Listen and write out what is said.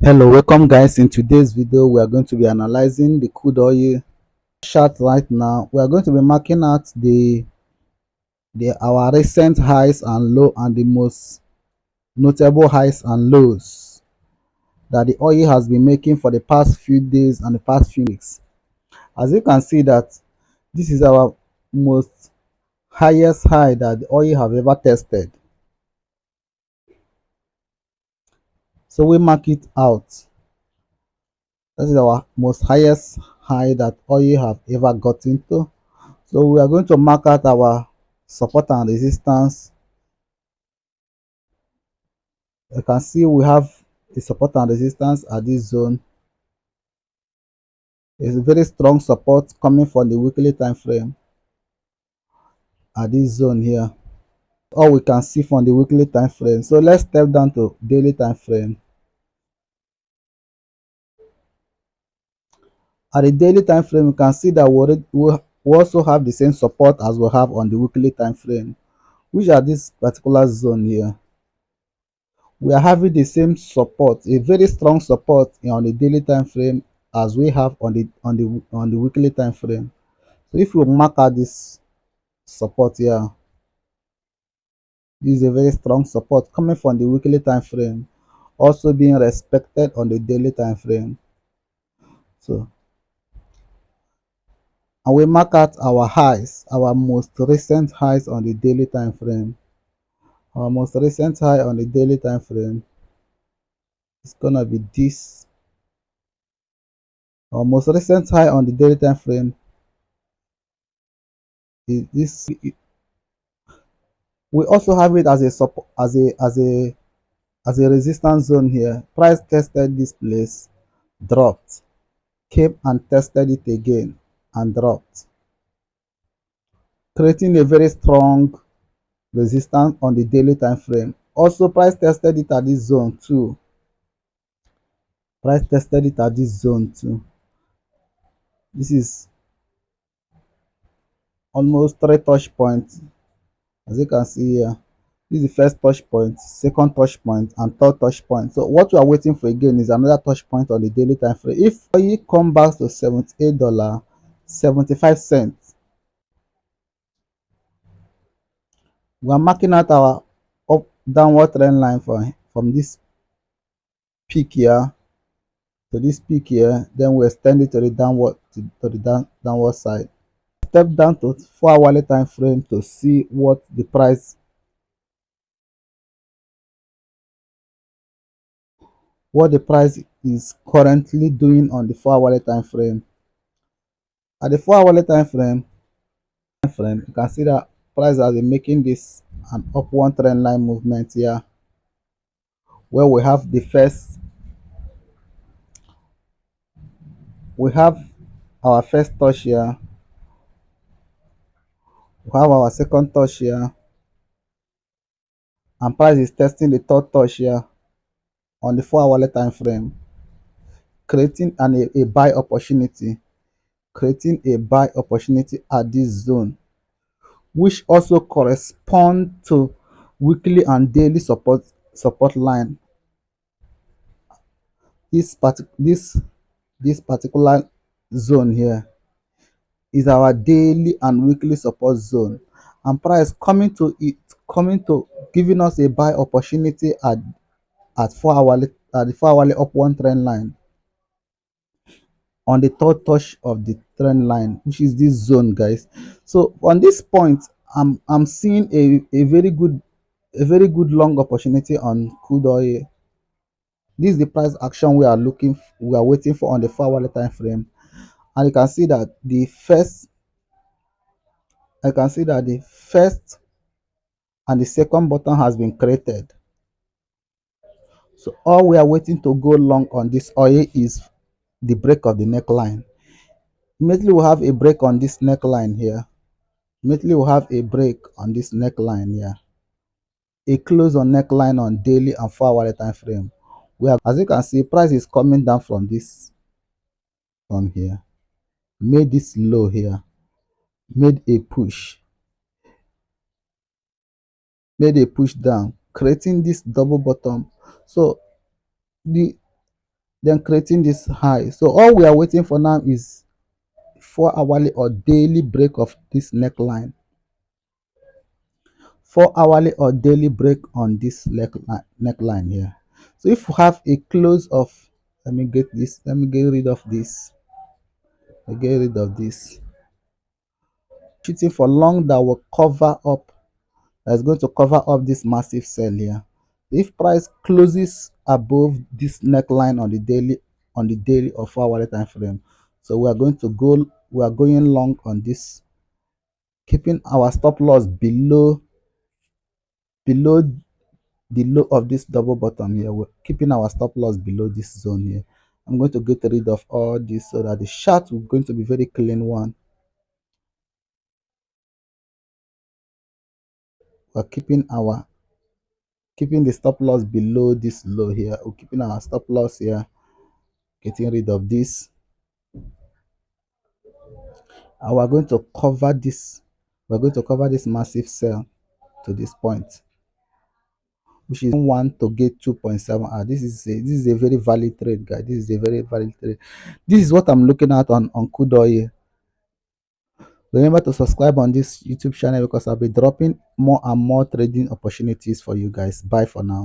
Hello, welcome guys. In today's video we are going to be analyzing the crude oil chart. Right now we are going to be marking out the our recent highs and low and the most notable highs and lows that the oil has been making for the past few days and the past few weeks. As you can see that this is our most highest high that the oil have ever tested. So we mark it out. That is our most highest high that oil have ever gotten to. So we are going to mark out our support and resistance. You can see we have the support and resistance at this zone. It's a very strong support coming from the weekly time frame at this zone here. All we can see from the weekly time frame. So let's step down to daily time frame. At the daily time frame, you can see that we also have the same support as we have on the weekly time frame, which are this particular zone here. We are having the same support, a very strong support on the daily time frame as we have on the weekly time frame. So if you mark out this support here, this is a very strong support coming from the weekly time frame, also being respected on the daily time frame. So and we mark out our highs, our most recent highs on the daily time frame. Our most recent high on the daily time frame is gonna be this. Our most recent high on the daily time frame is this. We also have it as a support, as a resistance zone here. Price tested this place, dropped, came and tested it again and dropped, creating a very strong resistance on the daily time frame. Also, price tested it at this zone too. Price tested it at this zone too. This is almost three touch points, as you can see here. This is the first touch point, second touch point, and third touch point. So what we are waiting for again is another touch point on the daily time frame. If oil come back to $78.75, we are marking out our downward trend line from this peak here to this peak here. Then we extend it to the downward side. Step down to 4 hourly time frame to see what the price is currently doing on the 4 hourly time frame. At the 4 hourly time frame, you can see that price has been making this an upward trend line movement here, where we have our first touch here, we have our second touch here, and price is testing the third touch here on the 4 hourly time frame, creating a buy opportunity, at this zone, which also correspond to weekly and daily support line. This particular zone here is our daily and weekly support zone, and price coming to giving us a buy opportunity at 4 hourly upward trend line on the third touch of the trend line, which is this zone, guys. So on this point, I'm seeing a very good long opportunity on crude oil. This is the price action we are waiting for on the 4 hourly time frame. And you can see that the first and the second button has been created. So all we are waiting to go long on this oil is the break of the neckline. Immediately we have a break on this neckline here. Immediately we have a break on this neckline here. A close on neckline on daily and 4 hourly time frame. As you can see, price is coming down from this on here. Made this low here. Made a push down, creating this double bottom. So the then creating this high. So all we are waiting for now is 4 hourly or daily break of this neckline. 4 hourly or daily break on this neckline here. So if we have a close of, let me get this, let me get rid of this, get rid of this, shooting for long that will cover up, that's going to cover up this massive sell here. If price closes above this neckline on the daily or 4 hourly time frame, so we are going to go, we are going long on this, keeping our stop loss below the low of this double bottom here. We're keeping our stop loss below this zone here. I'm going to get rid of all this so that the chart is going to be very clean one. We're keeping the stop loss below this low here. We're keeping our stop loss here, getting rid of this, and we're going to cover this, massive sell to this point, which is 1 to get 2.7. This is a very valid trade, guys. This is a very valid trade. This is what I'm looking at on crude oil. Remember to subscribe on this YouTube channel because I'll be dropping more and more trading opportunities for you guys. Bye for now.